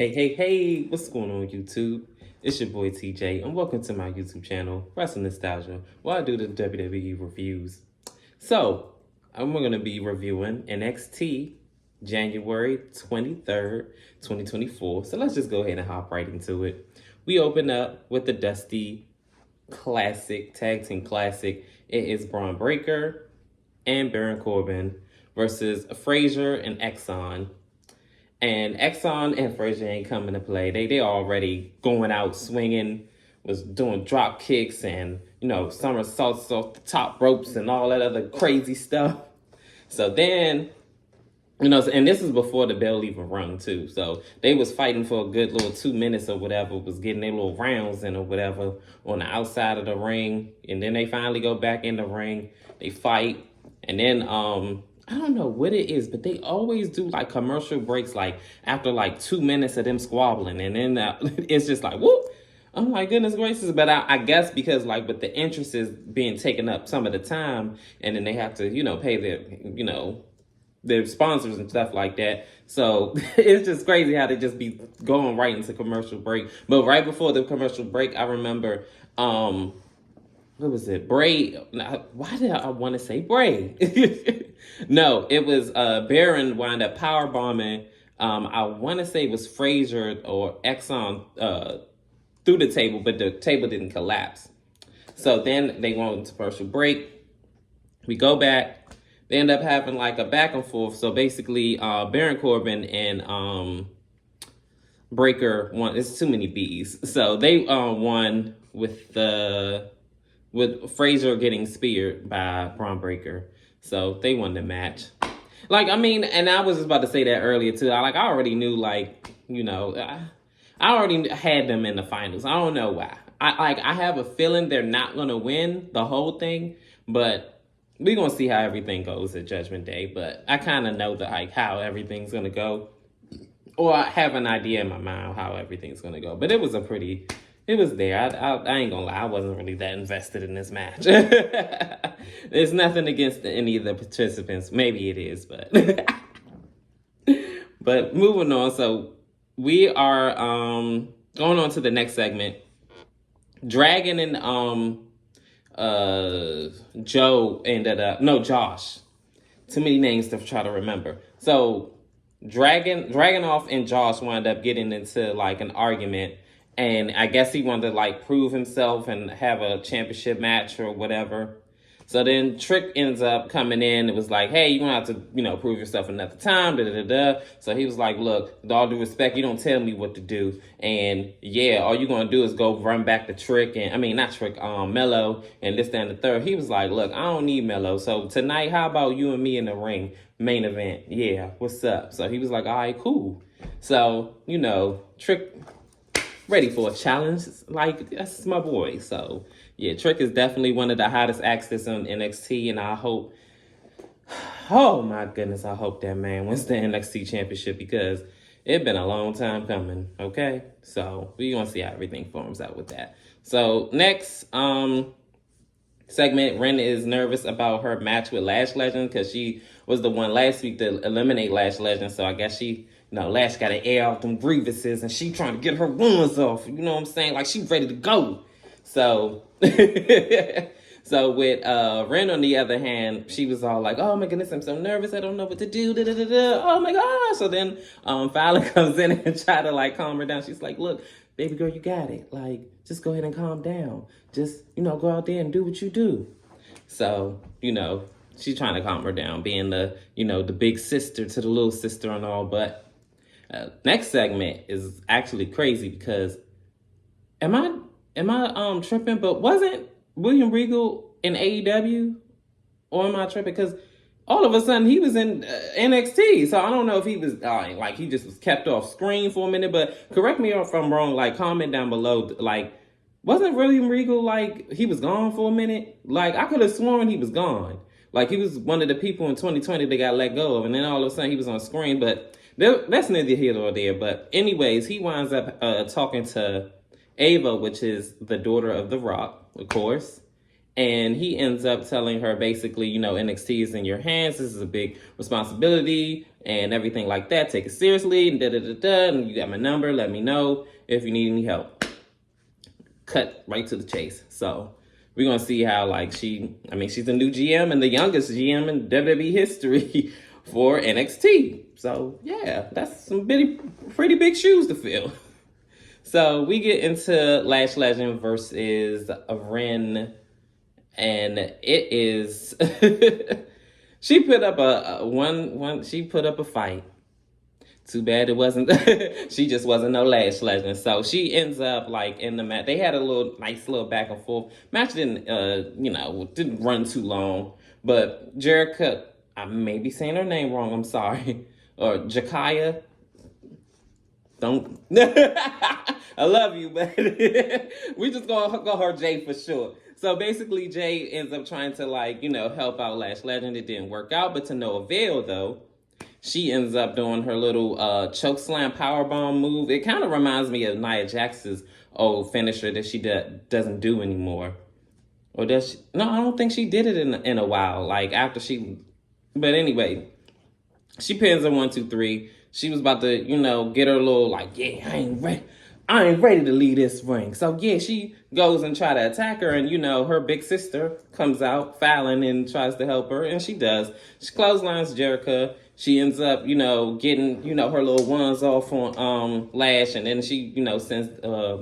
Hey, what's going on YouTube? It's your boy TJ, and welcome to my YouTube channel, Wrestling Nostalgia, where I do the WWE reviews. So, I'm going to be reviewing NXT January 23rd, 2024. So let's just go ahead and hop right into it. We open up with the Dusty Classic, Tag Team Classic. It is Braun Breaker and Baron Corbin versus Frazier and Exxon. And Exxon and Frazier ain't coming to play. They already going out swinging, was doing drop kicks and, somersaults off the top ropes and all that other crazy stuff. So then, and this is before the bell even rung too. So they was fighting for a good little 2 minutes or whatever, was getting their little rounds in or whatever on the outside of the ring. And then they finally go back in the ring. They fight. And then, I don't know what it is, but they always do like commercial breaks, like after like 2 minutes of them squabbling. And then it's just like, whoop. Oh my goodness gracious. But I guess because like with the interest is being taken up some of the time, and then they have to, pay their sponsors and stuff like that. So it's just crazy how they just be going right into commercial break. But right before the commercial break, I remember, what was it? Bray. Why did I want to say Bray? No, it was Baron wound up power bombing. I want to say it was Frazier or Exxon through the table, but the table didn't collapse. So then they went into commercial break. We go back. They end up having like a back and forth. So basically, Baron Corbin and Breaker won. It's too many B's. So they won with Frazier getting speared by Braun Breaker. So they won the match. And I was just about to say that earlier too. I already knew, I already had them in the finals. I don't know why. I have a feeling they're not gonna win the whole thing, but we're gonna see how everything goes at Judgment Day. But I kind of know how everything's gonna go, or I have an idea in my mind how everything's gonna go. But it was there. I ain't gonna lie. I wasn't really that invested in this match. There's nothing against any of the participants. Maybe it is, but but moving on. So we are going on to the next segment. Dragon and Josh. Too many names to try to remember. So Dragunov and Josh wound up getting into an argument. And I guess he wanted to prove himself and have a championship match or whatever. So then Trick ends up coming in. It was like, hey, you're going to have to, prove yourself another time. So he was like, look, with all due respect, you don't tell me what to do. And yeah, all you're going to do is go run back to Trick. Mello and this, that, and the third. He was like, look, I don't need Mello. So tonight, how about you and me in the ring? Main event. Yeah, what's up? So he was like, all right, cool. So, Trick ready for a challenge. That's my boy. So yeah, Trick is definitely one of the hottest actors on NXT, and I hope, oh my goodness, I hope that man wins the NXT championship, because it's been a long time coming. Okay, so we're gonna see how everything forms out with that. So next segment, Ren is nervous about her match with Lash Legend, because she was the one last week to eliminate Lash Legend. So I guess she, Lash got to air out them grievances, and she trying to get her wounds off. You know what I'm saying? She ready to go. So, so with Ren, on the other hand, she was all like, oh my goodness, I'm so nervous. I don't know what to do. Da, da, da, da. Oh my gosh. So then Fowler comes in and try to calm her down. She's like, look, baby girl, you got it. Just go ahead and calm down. Just, go out there and do what you do. So, she's trying to calm her down, being the, the big sister to the little sister and all. But next segment is actually crazy, because am I tripping? But wasn't William Regal in AEW, or am I tripping? Because all of a sudden he was in NXT. So I don't know if he was he just was kept off screen for a minute. But correct me if I'm wrong. Comment down below. Wasn't William Regal he was gone for a minute? I could have sworn he was gone. He was one of the people in 2020 that got let go of, and then all of a sudden he was on screen. But that's neither here nor there. But anyways, he winds up talking to Ava, which is the daughter of The Rock, of course. And he ends up telling her basically, NXT is in your hands. This is a big responsibility and everything like that. Take it seriously. And And you got my number. Let me know if you need any help. Cut right to the chase. So we're going to see how, she's the new GM and the youngest GM in WWE history for NXT. So, yeah, that's some pretty big shoes to fill. So we get into Lash Legend versus Ren. And it is she put up she put up a fight. Too bad it wasn't she just wasn't no Lash Legend. So she ends up in the match. They had a nice little back and forth. Match didn't didn't run too long. But Jericho, I may be saying her name wrong, I'm sorry. Or Jakaya. Don't I love you, but we just gonna go her Jay for sure. So basically, Jay ends up trying to help out Lash Legend. It didn't work out, but to no avail though. She ends up doing her little choke slam powerbomb move. It kind of reminds me of Nia Jax's old finisher that she doesn't do anymore. Or does she? No, I don't think she did it in a while. After she, but anyway, she pins her 1, 2, 3. She was about to, get her little yeah, I ain't ready to leave this ring. So yeah, she goes and try to attack her, and her big sister comes out, Fallon, and tries to help her, and she does. She clotheslines Jericho. She ends up, getting, her little ones off on Lash, and then she, sends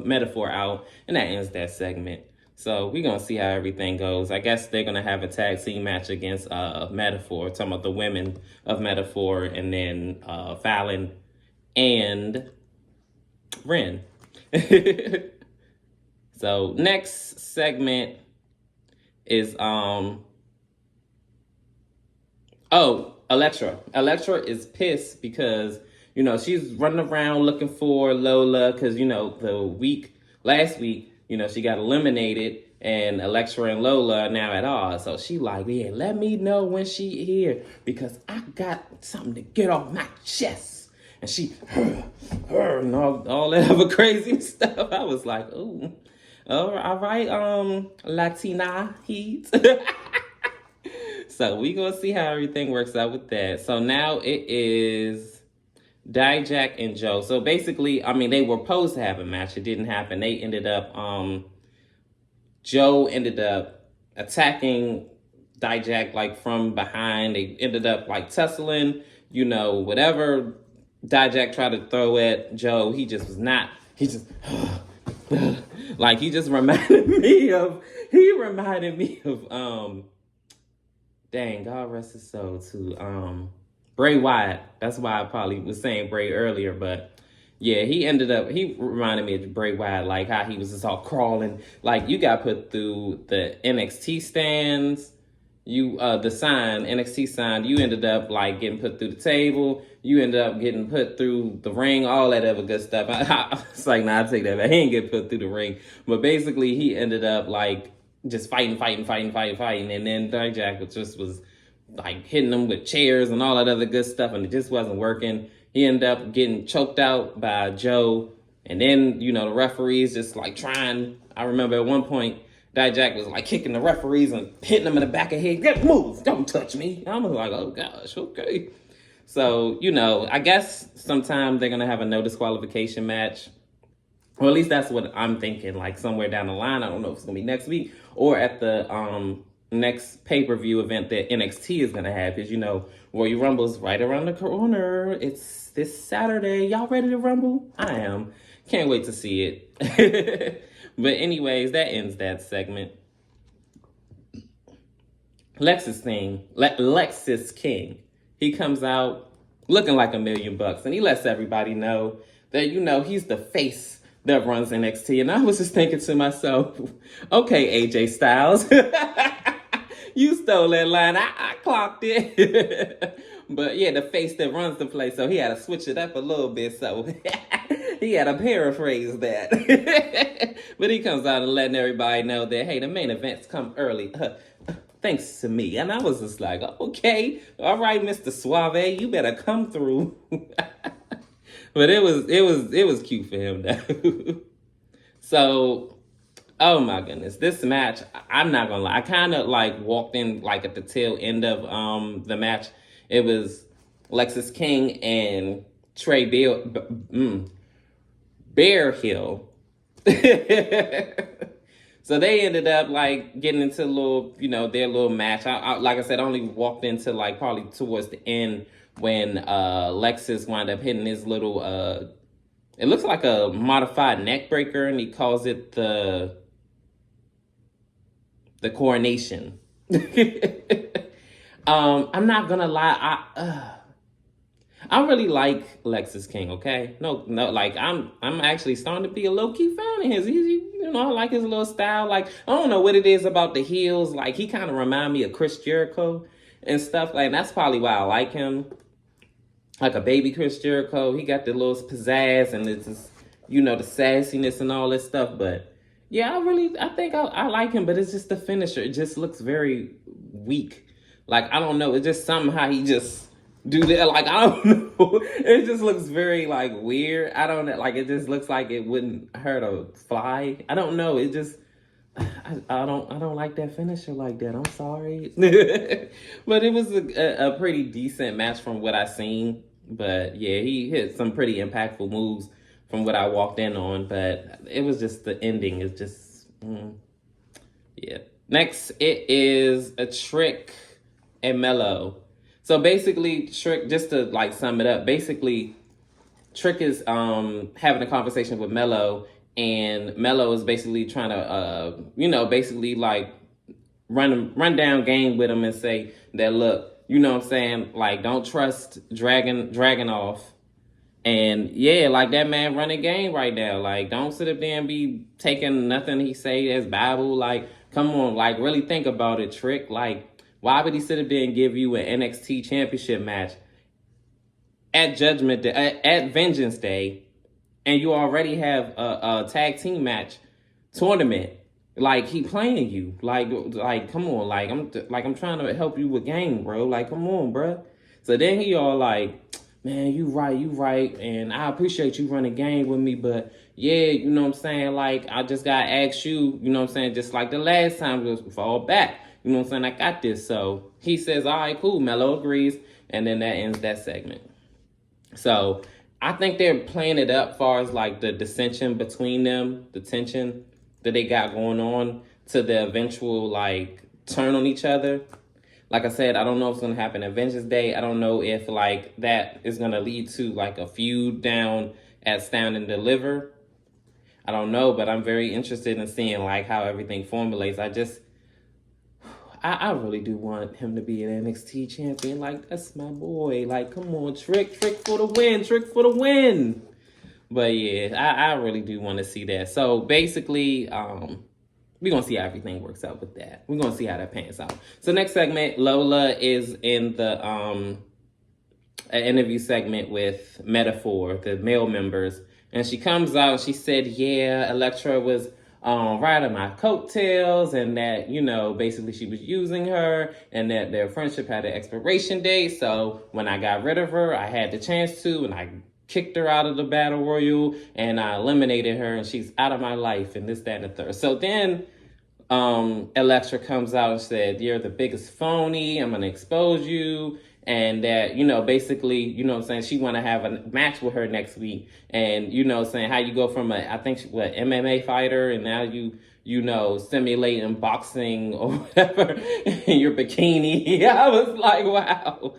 Metaphor out, and that ends that segment. So we're going to see how everything goes. I guess they're going to have a tag team match against Metaphor, talking about the women of Metaphor, and then Fallon and Ren. So next segment is Elektra. Elektra is pissed because, she's running around looking for Lola because, last week, she got eliminated, and Elektra and Lola are now at odds. So she yeah, let me know when she here because I got something to get off my chest. And she, and all that other crazy stuff. I was like, ooh, all right, Latina heat. So we gonna see how everything works out with that. So now it is Dijak and Joe. So basically, they were supposed to have a match. It didn't happen. They ended up, Joe ended up attacking Dijak from behind. They ended up tussling, whatever Dijak tried to throw at Joe. He just was not, he just, he just reminded me of, dang, God rest his soul, to, Bray Wyatt. That's why I probably was saying Bray earlier, but yeah, he reminded me of Bray Wyatt, how he was just all crawling. You got put through the NXT stands, the sign, NXT sign, you ended up getting put through the table, you ended up getting put through the ring, all that other good stuff. It's nah, I take that back. He didn't get put through the ring. But basically he ended up just fighting, and then Dijak just was hitting them with chairs and all that other good stuff, and it just wasn't working. He ended up getting choked out by Joe, and then the referees just trying. I remember at one point Dijak was kicking the referees and hitting them in the back of the head. Get move, don't touch me. I was like, oh gosh, okay. So I guess sometime they're gonna have a no disqualification match. Or at least that's what I'm thinking, somewhere down the line. I don't know if it's going to be next week or at the next pay-per-view event that NXT is going to have. Because, Royal Rumble's right around the corner. It's this Saturday. Y'all ready to rumble? I am. Can't wait to see it. But anyways, that ends that segment. Lexis King. He comes out looking like $1 million, and he lets everybody know that, he's the face that runs NXT. And I was just thinking to myself, okay, AJ Styles, you stole that line. I clocked it. But yeah, the face that runs the place. So he had to switch it up a little bit. So he had to paraphrase that. But he comes out and letting everybody know that, hey, the main events come early. Thanks to me. And I was just like, okay, all right, Mr. Suave, you better come through. But it was cute for him though. So Oh my goodness, this match, I'm not gonna lie. I kind of like walked in like at the tail end of the match. It was Lexis King and Bear Hill. So they ended up like getting into a little, their little match. Like I said, I only walked into like probably towards the end when Lexus wound up hitting his little it looks like a modified neck breaker, and he calls it the coronation. I'm not gonna lie, I really like Lexus King, okay? No, like I'm actually starting to be a low-key fan of his. I like his little style. Like, I don't know what it is about the heels. Like, he kind of remind me of Chris Jericho and stuff. Like, that's probably why I like him. Like a baby Chris Jericho. He got the little pizzazz and it's just, the sassiness and all this stuff. But yeah, I think I like him, but it's just the finisher. It just looks very weak. Like, I don't know. It's just somehow he just do that. Like, I don't know. It just looks very like weird. I don't know. Like, it just looks like it wouldn't hurt a fly. I don't know. It just I don't like that finisher like that. I'm sorry. But it was a pretty decent match from what I seen. But yeah, he hit some pretty impactful moves from what I walked in on. But it was just the ending is just yeah. Next, it is a Trick and Mello. So basically, Trick, just to like sum it up, basically Trick is having a conversation with Mello, and Mello is basically trying to basically like run down game with him and say that, look, what I'm saying, like, don't trust Dragon off. And yeah, like, that man running game right now. Like, don't sit up there and be taking nothing he say as Bible. Like, come on, like, really think about it, Trick. Like, why would he sit up there and give you an NXT championship match at Judgment Day, at Vengeance Day, and you already have a tag team match tournament? Like, he playing you. Like, come on. Like, I'm trying to help you with game, bro. Like, come on, bro. So then he all like, man, you right. And I appreciate you running game with me, but yeah, what I'm saying? Like, I just got to ask you, what I'm saying? Just like the last time, just fall back. What I'm saying? I got this. So he says, all right, cool. Mello agrees. And then that ends that segment. So I think they're playing it up far as like the dissension between them, the tension that they got going on to the eventual like turn on each other. Like I said, I don't know if it's going to happen at Vengeance Day. I don't know if like that is going to lead to like a feud down at Stand and Deliver. I don't know, but I'm very interested in seeing like how everything formulates. I really do want him to be an NXT champion. Like, that's my boy. Like, come on, Trick for the win. But yeah, I really do want to see that. So basically, we're going to see how everything works out with that. We're going to see how that pans out. So next segment, Lola is in the an interview segment with Metaphor, the male members. And she comes out and she said, yeah, Elektra was riding my coattails, and that, basically she was using her, and that their friendship had an expiration date. So when I got rid of her, I had the chance to, and I kicked her out of the battle royal, and I eliminated her, and she's out of my life, and this, that, and the third. So then Elektra comes out and said, you're the biggest phony, I'm going to expose you. And that, basically, what I'm saying, she want to have a match with her next week. And, saying how you go from MMA fighter, and now you simulating boxing or whatever in your bikini. I was like, wow.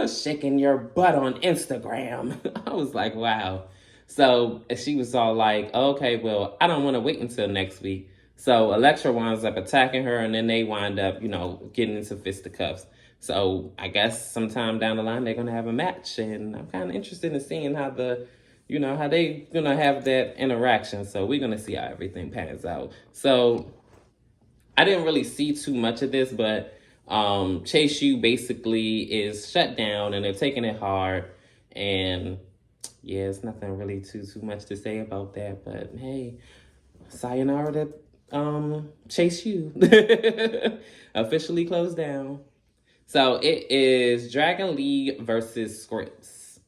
Shaking your butt on Instagram. I was like, wow. So she was all like, okay, well, I don't want to wait until next week. So Elektra winds up attacking her, and then they wind up, getting into fisticuffs. So I guess sometime down the line, they're going to have a match. And I'm kind of interested in seeing how how they going to have that interaction. So we're going to see how everything pans out. So I didn't really see too much of this, but Chase U basically is shut down, and they're taking it hard. And yeah, it's nothing really too much to say about that. But hey, sayonara to Chase U. Officially closed down. So it is Dragon League versus Scripps.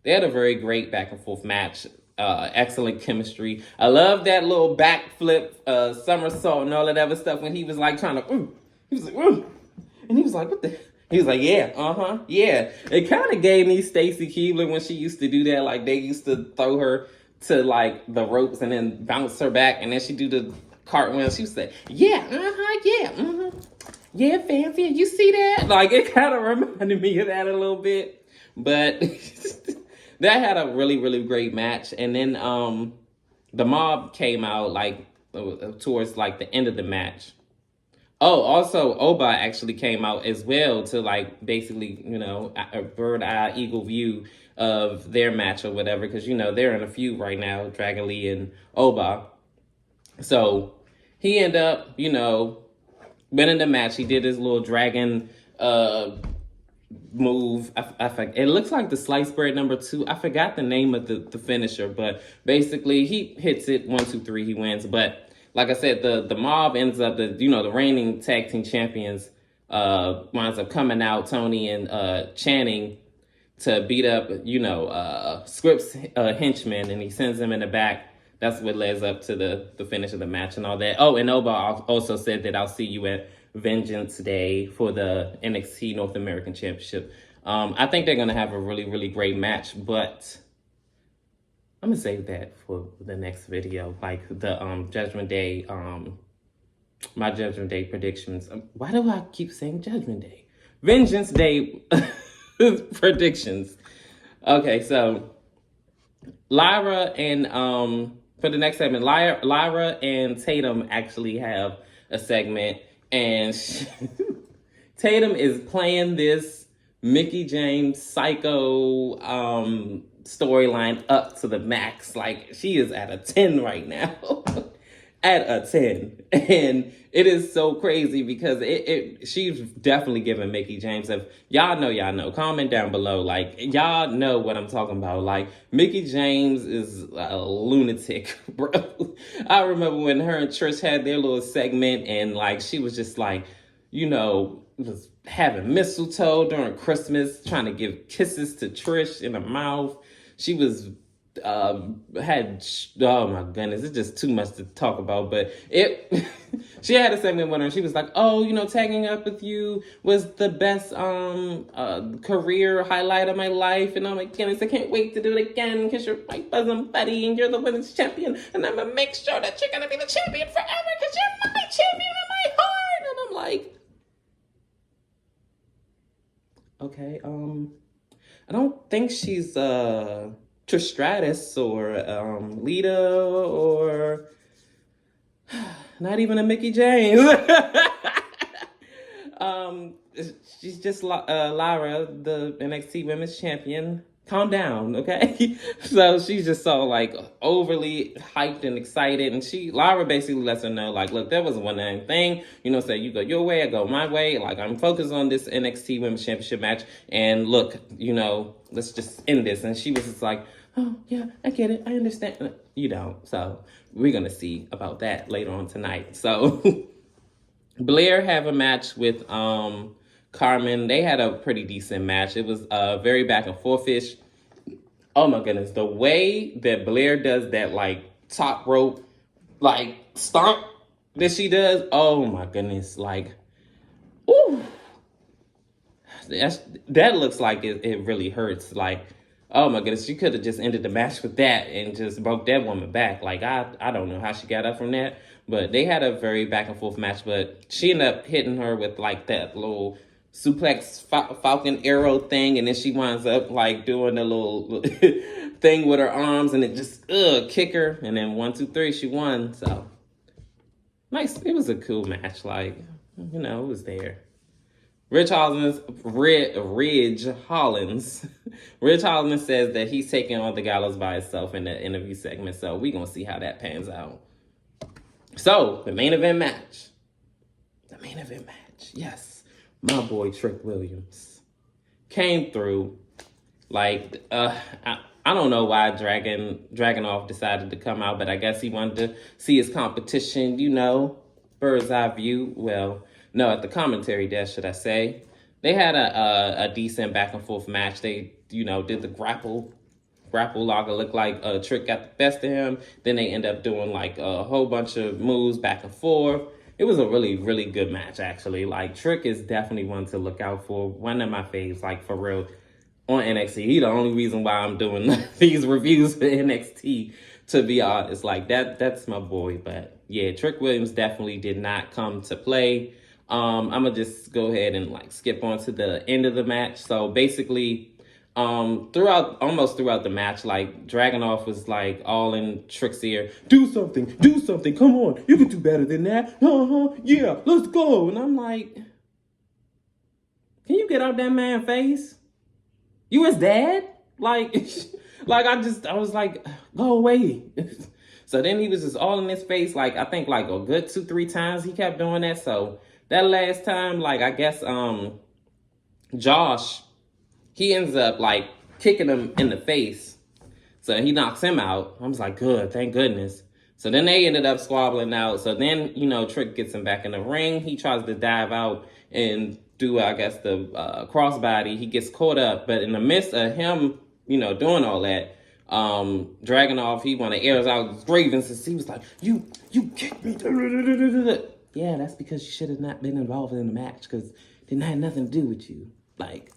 They had a very great back and forth match. excellent chemistry. I love that little backflip, somersault, and all that other stuff when he was like trying to, he was like, and he was like, what the? He was like, yeah, yeah. It kind of gave me Stacy Keibler when she used to do that. Like they used to throw her to like the ropes and then bounce her back, and then she do the cartwheel. She would say, yeah, yeah, yeah, fancy. You see that? Like it kind of reminded me of that a little bit, but that had a really, really great match. And then the Mob came out like towards like the end of the match. Oh, also Oba actually came out as well to like basically, a bird eye eagle view of their match or whatever, because they're in a feud right now, Dragon Lee and Oba. So he ended up, winning the match. He did his little dragon move. It looks like the sliced bread #2. I forgot the name of the finisher, but basically he hits it 1, 2, 3. He wins, but. Like I said, the Mob ends up, the reigning tag team champions winds up coming out, Tony and Channing, to beat up, Scripps henchman, and he sends him in the back. That's what leads up to the finish of the match and all that. Oh, and Oba also said that I'll see you at Vengeance Day for the NXT North American Championship. I think they're going to have a really, really great match, but I'm gonna save that for the next video, like the Judgment Day, my Judgment Day predictions. Why do I keep saying Judgment Day? Vengeance Day predictions. Okay, so Lyra and for the next segment, Lyra and Tatum actually have a segment, and Tatum is playing this Mickie James psycho storyline up to the max. Like she is at a 10 right now. At a 10. And it is so crazy because she's definitely giving Mickie James. If y'all know, comment down below. Like y'all know what I'm talking about. Like Mickie James is a lunatic, bro. I remember when her and Trish had their little segment, and like she was just like, was having mistletoe during Christmas, trying to give kisses to Trish in the mouth. She was oh my goodness, it's just too much to talk about. But she had a segment with her, and she was like, oh, tagging up with you was the best career highlight of my life, and oh my goodness, I can't wait to do it again because you're my bosom buddy and you're the women's champion, and I'm gonna make sure that you're gonna be the champion forever because you're my champion in my heart. And I'm like, okay, I don't think she's Trish Stratus or Lita or not even a Mickie James. She's just Lyra, the NXT Women's Champion. Calm down, okay? So she's just so like overly hyped and excited, and Lyra basically lets her know, like, look, that was a one-time thing. Say you go your way, I go my way. Like I'm focused on this NXT Women's Championship match, and look, let's just end this. And she was just like, oh yeah, I get it, I understand. You don't. So we're gonna see about that later on tonight. So Blair have a match with Carmen. They had a pretty decent match. It was very back and forth-ish. Oh my goodness, the way that Blair does that like top rope like stomp that she does, oh my goodness, like, ooh, that looks like it really hurts. Like, oh my goodness, she could have just ended the match with that and just broke that woman back. Like, I don't know how she got up from that, but they had a very back and forth match. But she ended up hitting her with like that little suplex falcon arrow thing, and then she winds up like doing a little thing with her arms, and it just kick her, and then 1, 2, 3, she won. So nice. It was a cool match. Like, it was there. Ridge Hollins says that he's taking on the Gallows by himself in the interview segment. So we're going to see how that pans out. So the main event match. Yes. My boy Trick Williams came through. Like, I don't know why Dragunov decided to come out, but I guess he wanted to see his competition, bird's eye view. Well, no, at the commentary desk, should I say. They had a decent back and forth match. They, did the grapple grapple lock. It looked like Trick got the best of him. Then they end up doing like a whole bunch of moves back and forth. It was a really, really good match, actually. Like, Trick is definitely one to look out for. One of my faves, like, for real, on NXT. He the only reason why I'm doing these reviews for NXT, to be honest. Like, that's my boy. But, yeah, Trick Williams definitely did not come to play. I'm going to just go ahead and, like, skip on to the end of the match. So, basically, almost throughout the match, like, Dragunov was like all in Trick's ear. Do something, come on, you can do better than that. Yeah, let's go. And I'm like, can you get out that man's face? You his dad? Like, I was like, go away. So then he was just all in his face, like, I think like a good 2-3 times he kept doing that. So that last time, like, I guess Josh, he ends up, like, kicking him in the face. So he knocks him out. I was like, good, thank goodness. So then they ended up squabbling out. So then, you know, Trick gets him back in the ring. He tries to dive out and do, I guess, the crossbody. He gets caught up. But in the midst of him, you know, doing all that, Dragunov, he want to air out his grievances. He was like, you kicked me. Yeah, that's because you should have not been involved in the match, because it didn't have nothing to do with you. Like,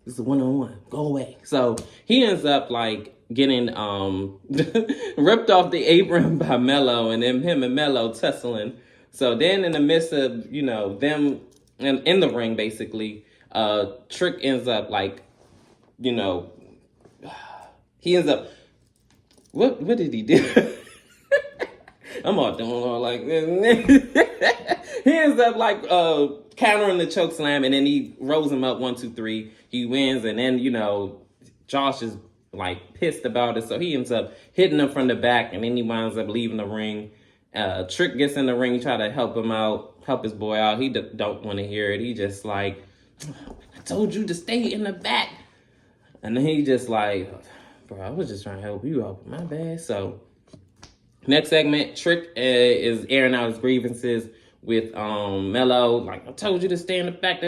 this is a one-on-one. Go away. So he ends up like getting ripped off the apron by Mello, and then him and Mello tussling. So then in the midst of, you know, them in the ring, basically, Trick ends up like, you know, he ends up, what did he do? I'm all doing all like this. He ends up like countering the choke slam, and then he rolls him up 1, 2, 3. He wins, and then, you know, Josh is like pissed about it, so he ends up hitting him from the back, and then he winds up leaving the ring. Trick gets in the ring, try to help him out, help his boy out. He don't want to hear it. He just like, I told you to stay in the back. And then he just like, bro, I was just trying to help you out. My bad. So next segment, Trick is airing out his grievances with Mello. Like, I told you to stay in the back.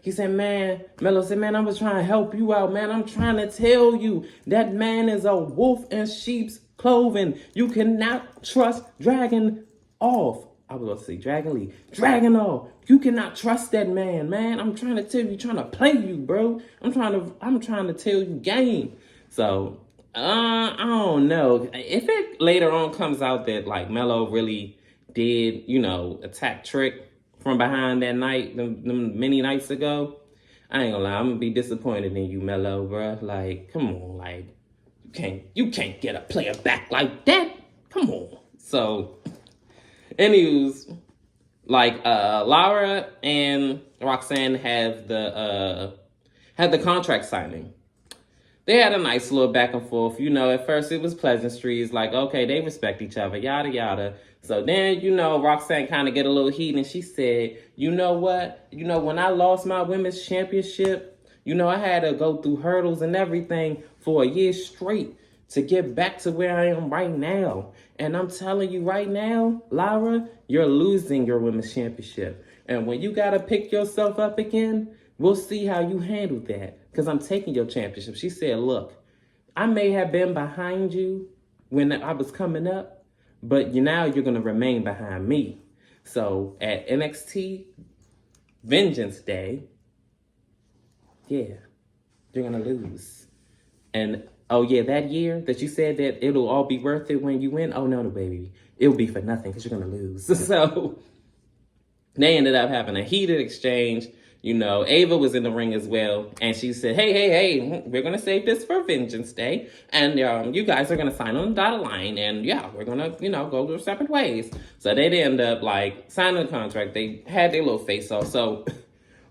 He said, Mello said, man, I was trying to help you out, man. I'm trying to tell you that man is a wolf in sheep's clothing. You cannot trust Dragon off. I was going to say Dragon Lee. Dragon off. You cannot trust that man. I'm trying to tell you, trying to play you, bro. I'm trying to tell you game. So I don't know. If it later on comes out that like Mello really did, you know, attack Trick from behind that night, them many nights ago, I ain't gonna lie, I'm gonna be disappointed in you, Mello, bro. Like, come on, like, you can't get a player back like that. Come on. So, anywho's, like, Lara and Roxanne have the contract signing. They had a nice little back and forth. You know, at first it was pleasantries, like, okay, they respect each other, yada, yada. So then, you know, Roxanne kind of get a little heat, and she said, you know what? You know, when I lost my women's championship, you know, I had to go through hurdles and everything for a year straight to get back to where I am right now. And I'm telling you right now, Lara, you're losing your women's championship. And when you got to pick yourself up again, we'll see how you handle that, because I'm taking your championship. She said, look, I may have been behind you when I was coming up, but now you're going to remain behind me. So at NXT Vengeance Day, yeah, you're going to lose. And, oh, yeah, that year that you said that it'll all be worth it when you win, oh, no, baby. It'll be for nothing because you're going to lose. So they ended up having a heated exchange. You know, Ava was in the ring as well, and she said, hey, we're going to save this for Vengeance Day, and you guys are going to sign on the dotted line, and yeah, we're going to, you know, go their separate ways. So they end up, like, signing the contract. They had their little face-off. So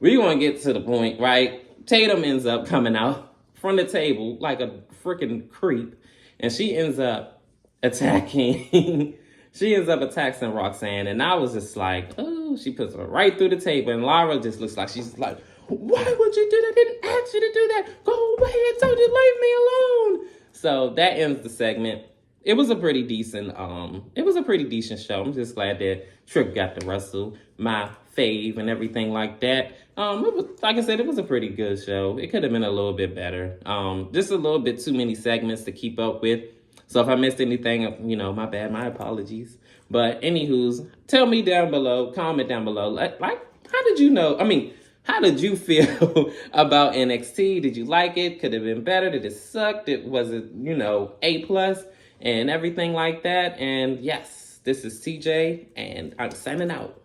we're going to get to the point, right? Tatum ends up coming out from the table like a freaking creep, and she ends up attacking Roxanne, and I was just like, oh, she puts her right through the table, and Lara just looks like she's like, why would you do that? I didn't ask you to do that. Go away, I told you, leave me alone. So that ends the segment. It was a pretty decent show. I'm just glad that Trick got to wrestle my fave and everything like that. It was, like I said, it was a pretty good show. It could have been a little bit better. Just a little bit too many segments to keep up with. So if I missed anything, you know, my bad, my apologies. But anywho's, tell me down below, comment down below, like how did you know? I mean, how did you feel about NXT? Did you like it? Could it have been better? Did it suck? Was it, you know, A plus and everything like that? And yes, this is TJ, and I'm signing out.